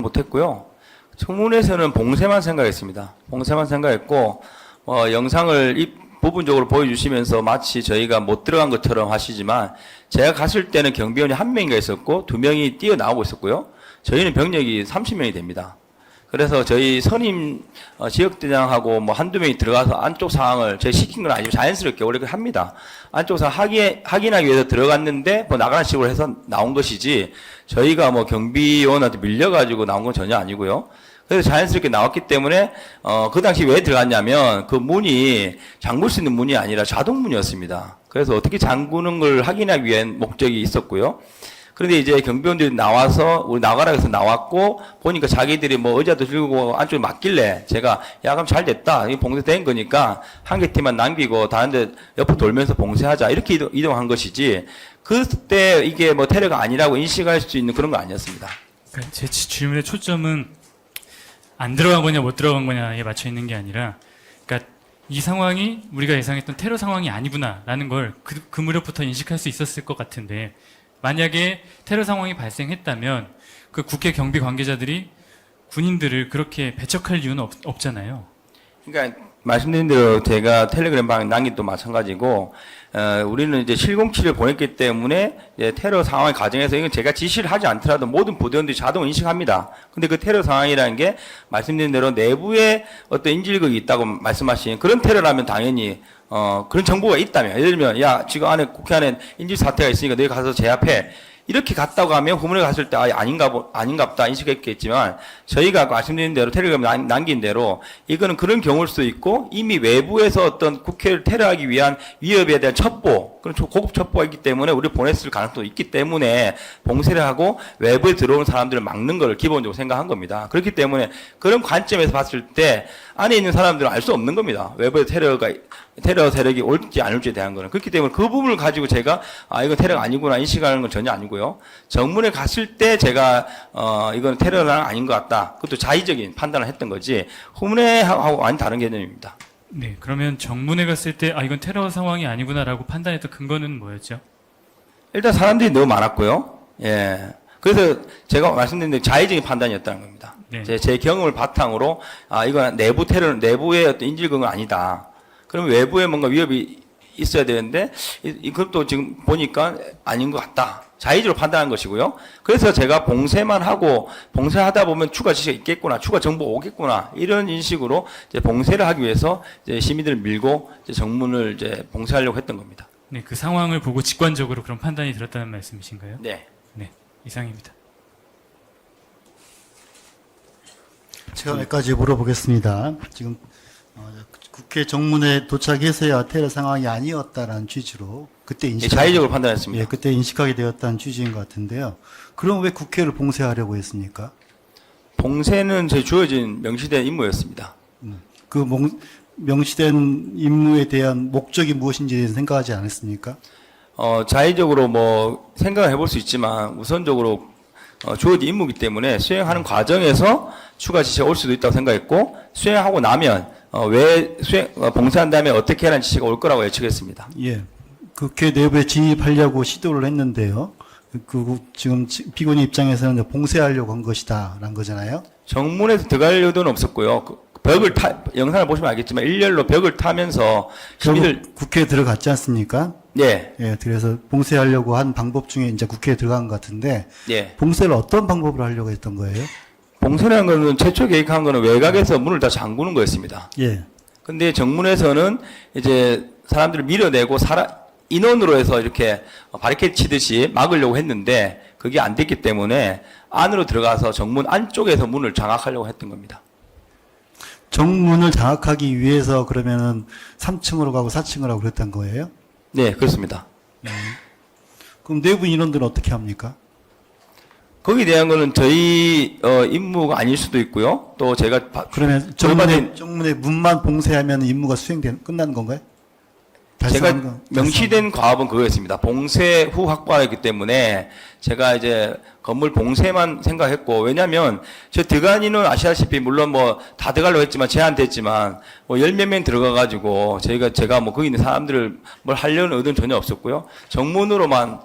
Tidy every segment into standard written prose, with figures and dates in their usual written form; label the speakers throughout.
Speaker 1: 못했고요. 청문회에서는 봉쇄만 생각했습니다. 봉쇄만 생각했고 영상을 부분적으로 보여주시면서 마치 저희가 못 들어간 것처럼 하시지만 제가 갔을 때는 경비원이 1명인가 있었고 2명이 뛰어나오고 있었고요. 저희는 병력이 30명이 됩니다. 그래서 저희 선임 지역대장하고 뭐 한두 명이 들어가서 안쪽 상황을 제가 시킨 건 아니고 자연스럽게 원래 합니다. 안쪽 상황 확인하기 위해서 들어갔는데 뭐 나가는 식으로 해서 나온 것이지 저희가 뭐 경비원한테 밀려가지고 나온 건 전혀 아니고요. 그래서 자연스럽게 나왔기 때문에 그 당시 왜 들어갔냐면 그 문이 잠글 수 있는 문이 아니라 자동문이었습니다. 그래서 어떻게 잠그는 걸 확인하기 위한 목적이 있었고요. 그런데 이제 경비원들이 나와서 우리 나가라 해서 나왔고 보니까 자기들이 뭐 의자도 들고 안쪽에 맞길래 제가 야 그럼 잘 됐다. 이 봉쇄된 거니까 한 개 팀만 남기고 다른 데 옆으로 돌면서 봉쇄하자. 이렇게 이동한 것이지 그때 이게 뭐 테러가 아니라고 인식할 수 있는 그런 거 아니었습니다.
Speaker 2: 그러니까 제 질문의 초점은 안 들어간 거냐 못 들어간 거냐에 맞춰 있는 게 아니라 그러니까 이 상황이 우리가 예상했던 테러 상황이 아니구나라는 걸 그 무렵부터 인식할 수 있었을 것 같은데 만약에 테러 상황이 발생했다면 그 국회 경비 관계자들이 군인들을 그렇게 배척할 이유는 없잖아요.
Speaker 1: 그러니까 말씀드린 대로 제가 텔레그램 방에 남긴 또 마찬가지고 우리는 이제 707을 보냈기 때문에 이제 테러 상황의 과정에서 이건 제가 지시를 하지 않더라도 모든 부대원들이 자동 인식합니다. 근데 그 테러 상황이라는 게 말씀드린 대로 내부에 어떤 인질극이 있다고 말씀하신 그런 테러라면 당연히 그런 정보가 있다면 예를 들면 야 지금 안에 국회 안에 인질 사태가 있으니까 너희 가서 제압해. 이렇게 갔다고 하면 후문에 갔을 때 아닌갑다 인식했겠지만 저희가 말씀드린 대로 텔레그램 남긴 대로 이거는 그런 경우일 수도 있고 이미 외부에서 어떤 국회를 테러하기 위한 위협에 대한 첩보 그런 고급 첩보가 있기 때문에 우리 보냈을 가능성도 있기 때문에 봉쇄를 하고 외부에 들어오는 사람들을 막는 걸 기본적으로 생각한 겁니다. 그렇기 때문에 그런 관점에서 봤을 때 안에 있는 사람들은 알 수 없는 겁니다. 외부에 테러 세력이 올지 안 올지에 대한 거는. 그렇기 때문에 그 부분을 가지고 제가 이건 테러가 아니구나 인식하는 건 전혀 아니고요. 정문에 갔을 때 제가 이건 테러는 아닌 것 같다. 그것도 자의적인 판단을 했던 거지 후문에하고 완전 다른 개념입니다.
Speaker 2: 네, 그러면 정문에 갔을 때 이건 테러 상황이 아니구나라고 판단했던 근거는 뭐였죠?
Speaker 1: 일단 사람들이 너무 많았고요. 예. 그래서 제가 말씀드린 대로 자의적인 판단이었다는 겁니다.
Speaker 2: 네.
Speaker 1: 제 경험을 바탕으로 이건 내부 테러, 내부의 어떤 인질극은 아니다. 그러면 외부에 뭔가 위협이 있어야 되는데 이것도 지금 보니까 아닌 것 같다. 자의적으로 판단한 것이고요. 그래서 제가 봉쇄만 하고 봉쇄하다 보면 추가 지시가 있겠구나, 추가 정보가 오겠구나 이런 인식으로 이제 봉쇄를 하기 위해서 이제 시민들을 밀고 이제 정문을 이제 봉쇄하려고 했던 겁니다.
Speaker 2: 네, 그 상황을 보고 직관적으로 그런 판단이 들었다는 말씀이신가요?
Speaker 1: 네.
Speaker 2: 네, 이상입니다.
Speaker 3: 제가 몇 가지 물어보겠습니다. 지금 국회 정문에 도착해서야 테러 상황이 아니었다라는 취지로 그때
Speaker 1: 자의적으로 판단했습니다.
Speaker 3: 예, 그때 인식하게 되었다는 취지인 것 같은데요. 그럼 왜 국회를 봉쇄하려고 했습니까?
Speaker 1: 봉쇄는 제 주어진 명시된 임무였습니다.
Speaker 3: 그 명시된 임무에 대한 목적이 무엇인지 생각하지 않았습니까?
Speaker 1: 자의적으로 뭐 생각을 해볼 수 있지만 우선적으로 주어진 임무이기 때문에 수행하는 과정에서 추가 지시가 올 수도 있다고 생각했고 수행하고 나면 봉쇄한 다음에 어떻게 하라는 지시가 올 거라고 예측했습니다.
Speaker 3: 예. 국회 내부에 진입하려고 시도를 했는데요. 지금 피고인 입장에서는 봉쇄하려고 한 것이다라는 거잖아요.
Speaker 1: 정문에서 들어갈 의도는 없었고요. 영상을 보시면 알겠지만 일렬로 벽을 타면서 시민들
Speaker 3: 국회에 들어갔지 않습니까?
Speaker 1: 예.
Speaker 3: 예, 그래서 봉쇄하려고 한 방법 중에 이제 국회에 들어간 것 같은데,
Speaker 1: 예.
Speaker 3: 봉쇄를 어떤 방법으로 하려고 했던 거예요?
Speaker 1: 봉쇄라는 거는 최초 계획한 거는 외곽에서 문을 다 잠그는 거였습니다.
Speaker 3: 예.
Speaker 1: 근데 정문에서는 이제 사람들을 밀어내고 인원으로 해서 이렇게 바리케이드 치듯이 막으려고 했는데 그게 안 됐기 때문에 안으로 들어가서 정문 안쪽에서 문을 장악하려고 했던 겁니다.
Speaker 3: 정문을 장악하기 위해서 그러면은 3층으로 가고 4층으로 하고 그랬던 거예요?
Speaker 1: 네, 그렇습니다.
Speaker 3: 그럼 내부 인원들은 어떻게 합니까?
Speaker 1: 거기에 대한 거는 저희 임무가 아닐 수도 있고요. 또 제가
Speaker 3: 그러면 정문의 문만 봉쇄하면 임무가 끝나는 건가요?
Speaker 1: 제가 명시된 과업은 그거였습니다. 봉쇄 후 확보하기 때문에 제가 이제 건물 봉쇄만 생각했고 왜냐하면 저 들어간 인원 아시다시피 물론 뭐 다 들어가려고 했지만 제한됐지만 뭐 열 몇 명 들어가가지고 제가 뭐 거기 있는 사람들을 뭘 하려는 의도는 전혀 없었고요. 정문으로만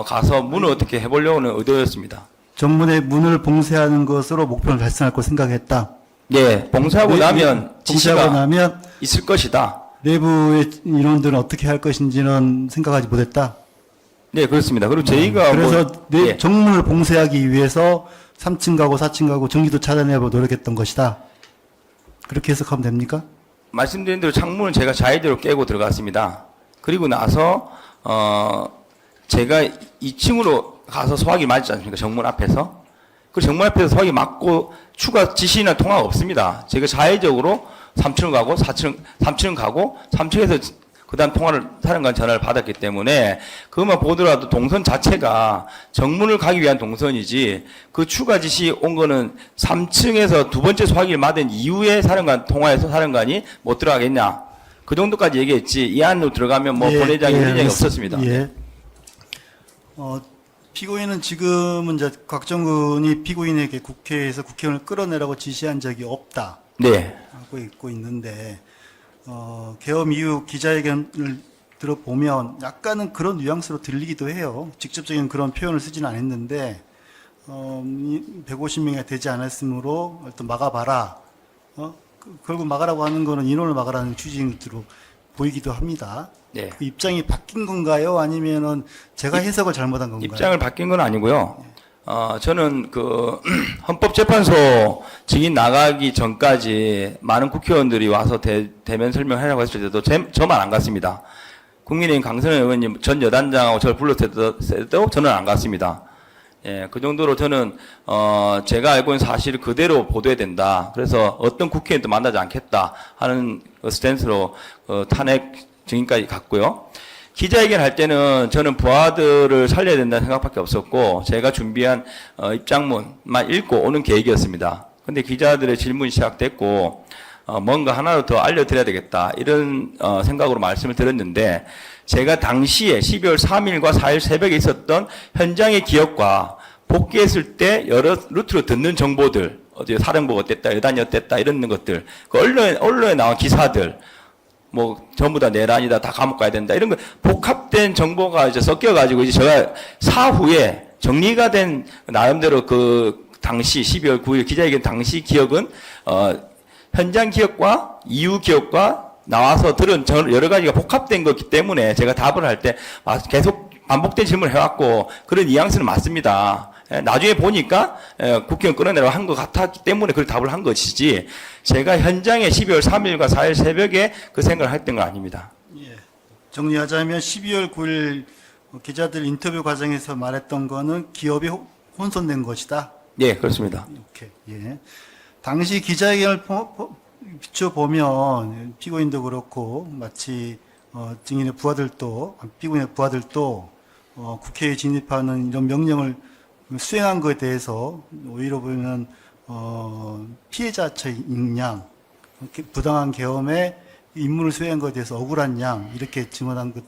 Speaker 1: 가서 문을 어떻게 해보려는 의도였습니다.
Speaker 3: 정문의 문을 봉쇄하는 것으로 목표를 달성할 거 생각했다.
Speaker 1: 네, 봉쇄하고 나면
Speaker 3: 봉쇄하고
Speaker 1: 지시가
Speaker 3: 나면
Speaker 1: 있을 것이다.
Speaker 3: 내부의 인원들은 어떻게 할 것인지는 생각하지 못했다.
Speaker 1: 네, 그렇습니다. 그리고 저희가
Speaker 3: 그래서
Speaker 1: 예.
Speaker 3: 정문을 봉쇄하기 위해서 3층 가고 4층 가고 전기도 차단해보고 노력했던 것이다. 그렇게 해석하면 됩니까?
Speaker 1: 말씀드린 대로 창문은 제가 자의대로 깨고 들어갔습니다. 그리고 나서 제가 2층으로 가서 소화기 맞지 않습니까? 정문 앞에서. 그 정문 앞에서 소화기 맞고 추가 지시나 통화가 없습니다. 제가 자의적으로 3층 가고 3층 가고 3층에서 그다음 통화를 사령관 전화를 받았기 때문에 그것만 보더라도 동선 자체가 정문을 가기 위한 동선이지 그 추가 지시 온 거는 3층에서 두 번째 소화기를 맞은 이후에 사령관 통화해서 사령관이 못 들어가겠냐. 그 정도까지 얘기했지 이 안으로 들어가면 뭐 본회장이 회장이 없었습니다.
Speaker 3: 예. 피고인은 지금은 이제 곽정근이 피고인에게 국회에서 국회의원을 끌어내라고 지시한 적이 없다.
Speaker 1: 네.
Speaker 3: 하고 있고 있는데 계엄 이후 기자회견을 들어보면 약간은 그런 뉘앙스로 들리기도 해요. 직접적인 그런 표현을 쓰지는 않았는데 150명이 되지 않았으므로 일단 막아봐라. 결국 막으라고 하는 거는 인원을 막으라는 취지로 보이기도 합니다.
Speaker 1: 네.
Speaker 3: 그 입장이 바뀐 건가요? 아니면은 제가 해석을 잘못한 건가요?
Speaker 1: 입장을 바뀐 건 아니고요. 저는 그 헌법재판소 증인 나가기 전까지 많은 국회의원들이 와서 대면 설명하라고 했을 때도 저만 안 갔습니다. 국민의힘 강선영 의원님 전 여단장하고 저를 불렀을 때도 저는 안 갔습니다. 예, 그 정도로 저는 제가 알고 있는 사실을 그대로 보도해야 된다. 그래서 어떤 국회의원도 만나지 않겠다 하는 스탠스로 탄핵 증인까지 갔고요. 기자회견 할 때는 저는 부하들을 살려야 된다는 생각밖에 없었고 제가 준비한 입장문만 읽고 오는 계획이었습니다. 근데 기자들의 질문이 시작됐고 뭔가 하나로 더 알려드려야 되겠다 이런 생각으로 말씀을 드렸는데 제가 당시에 12월 3일과 4일 새벽에 있었던 현장의 기억과 복귀했을 때 여러 루트로 듣는 정보들 어디 사령부가 어땠다 여단이 어땠다 이런 것들 그 언론에 나온 기사들 뭐 전부 다 내란이다 다 감옥 가야 된다 이런 거 복합된 정보가 이제 섞여가지고 이제 제가 사후에 정리가 된 나름대로 그 당시 12월 9일 기자회견 당시 기억은 현장 기억과 이후 기억과 나와서 들은 여러 가지가 복합된 거기 때문에 제가 답을 할 때 계속 반복된 질문을 해왔고 그런 뉘앙스는 맞습니다. 나중에 보니까 국회의원 끌어내라고 한 것 같았기 때문에 그 답을 한 것이지 제가 현장에 12월 3일과 4일 새벽에 그 생각을 했던 건 아닙니다.
Speaker 3: 예. 정리하자면 12월 9일 기자들 인터뷰 과정에서 말했던 거는 기업이 혼선된 것이다.
Speaker 1: 예, 그렇습니다.
Speaker 3: 이렇게. 예. 당시 기자회견을 비춰보면 피고인도 그렇고 마치 증인의 부하들도 피고인의 부하들도 국회에 진입하는 이런 명령을 수행한 것에 대해서 오히려 보면 피해자인 양 부당한 계엄에 임무를 수행한 것에 대해서 억울한 양 이렇게 증언한 것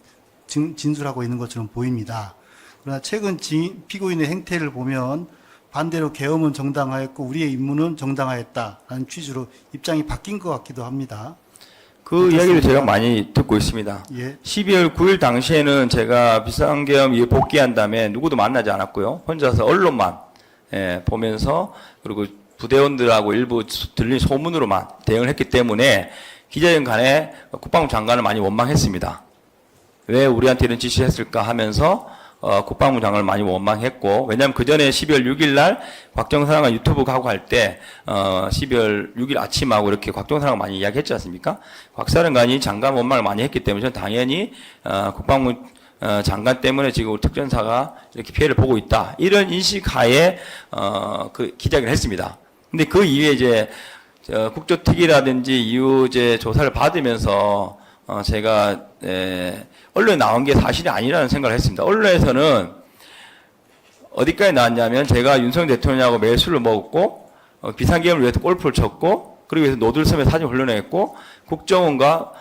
Speaker 3: 진술하고 있는 것처럼 보입니다. 그러나 최근 피고인의 행태를 보면 반대로 계엄은 정당하였고 우리의 임무는 정당하였다라는 취지로 입장이 바뀐 것 같기도 합니다.
Speaker 1: 그 이야기를 제가 많이 듣고 있습니다.
Speaker 3: 예.
Speaker 1: 12월 9일 당시에는 제가 비상계엄 이후 복귀한 다음에 누구도 만나지 않았고요. 혼자서 언론만 보면서 그리고 부대원들하고 일부 들린 소문으로만 대응을 했기 때문에 기자회견 간에 국방부 장관을 많이 원망했습니다. 왜 우리한테 이런 지시했을까 하면서 국방부 장관을 많이 원망했고 왜냐하면 그 전에 12월 6일 날 곽정사령관 유튜브 하고 할 때 12월 6일 아침하고 이렇게 곽정사령관 많이 이야기했지 않습니까? 곽사령관이 장관 원망을 많이 했기 때문에 저는 당연히 국방부 장관 때문에 지금 우리 특전사가 이렇게 피해를 보고 있다 이런 인식하에 그 기자회견을 했습니다. 근데 그 이후에 이제 국조특위라든지 이후 이제 조사를 받으면서 제가 언론에 나온 게 사실이 아니라는 생각을 했습니다. 언론에서는 어디까지 나왔냐면 제가 윤석열 대통령하고 매일 술을 먹었고 비상계엄을 위해서 골프를 쳤고 그리고 해서 노들섬에 사진 훈련했고 국정원과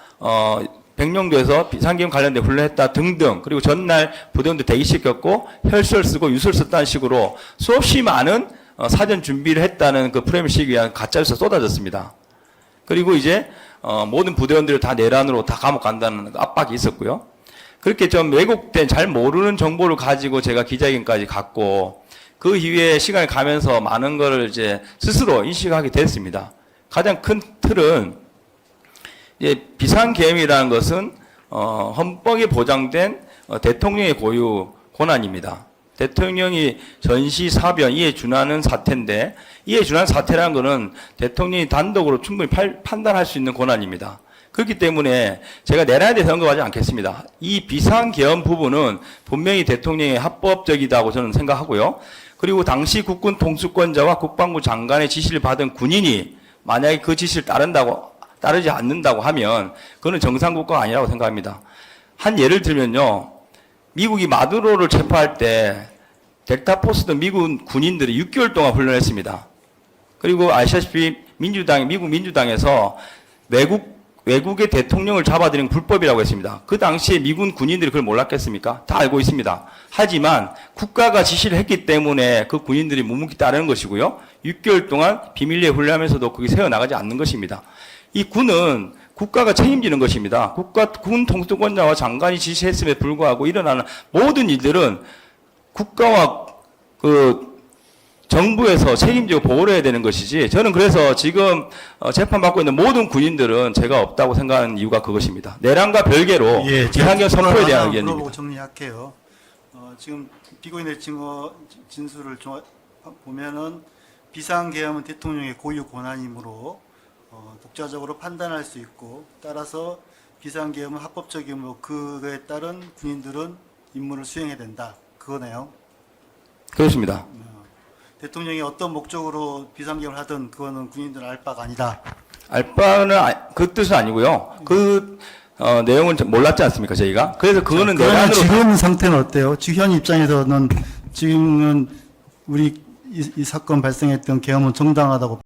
Speaker 1: 백령도에서 비상계엄 관련된 훈련했다 등등 그리고 전날 부대원들 대기시켰고 혈서를 쓰고 유서를 썼다는 식으로 수없이 많은 사전 준비를 했다는 그 프레임을 씌우기 위한 가짜뉴스가 쏟아졌습니다. 그리고 이제 모든 부대원들을 다 내란으로 다 감옥 간다는 압박이 있었고요. 그렇게 좀 왜곡된 잘 모르는 정보를 가지고 제가 기자회견까지 갔고 그 이후에 시간이 가면서 많은 걸 이제 스스로 인식하게 됐습니다. 가장 큰 틀은 이제 비상계엄이라는 것은 헌법에 보장된 대통령의 고유 권한입니다. 대통령이 전시, 사변, 이에 준하는 사태인데 이에 준하는 사태라는 것은 대통령이 단독으로 충분히 판단할 수 있는 권한입니다. 그렇기 때문에 제가 내란에 대해서 언급하지 않겠습니다. 이 비상계엄 부분은 분명히 대통령의 합법적이다고 저는 생각하고요. 그리고 당시 국군 통수권자와 국방부 장관의 지시를 받은 군인이 만약에 그 지시를 따르지 않는다고 하면 그거는 정상국가가 아니라고 생각합니다. 한 예를 들면요. 미국이 마두로를 체포할 때 델타포스 미국 군인들이 6개월 동안 훈련했습니다. 그리고 아시다시피 미국 민주당에서 외국의 대통령을 잡아들이는 불법이라고 했습니다. 그 당시에 미군 군인들이 그걸 몰랐겠습니까? 다 알고 있습니다. 하지만 국가가 지시를 했기 때문에 그 군인들이 묵묵히 따르는 것이고요. 6개월 동안 비밀리에 훈련하면서도 그게 세워나가지 않는 것입니다. 이 군은 국가가 책임지는 것입니다. 군 통수권자와 장관이 지시했음에 불구하고 일어나는 모든 일들은 국가와 정부에서 책임지고 보호를 해야 되는 것이지, 저는 그래서 지금 재판받고 있는 모든 군인들은 죄가 없다고 생각하는 이유가 그것입니다. 내란과 별개로 비상계엄 선포에 대한 의견입니다.
Speaker 3: 물어보고 정리할게요. 지금 피고인의 진술을 보면은 비상계엄은 대통령의 고유 권한이므로 독자적으로 판단할 수 있고, 따라서 비상계엄은 합법적이므로 그에 따른 군인들은 임무를 수행해야 된다. 그거네요.
Speaker 1: 그렇습니다.
Speaker 3: 대통령이 어떤 목적으로 비상계엄을 하든 그거는 군인들은 알 바가 아니다.
Speaker 1: 알바는 그 뜻은 아니고요. 그 내용은 몰랐지 않습니까, 저희가? 그래서 그거는
Speaker 3: 그러면
Speaker 1: 내란으로
Speaker 3: 지금 상태는 어때요? 지금 현 입장에서는 지금은 우리 이 사건 발생했던 계엄은 정당하다고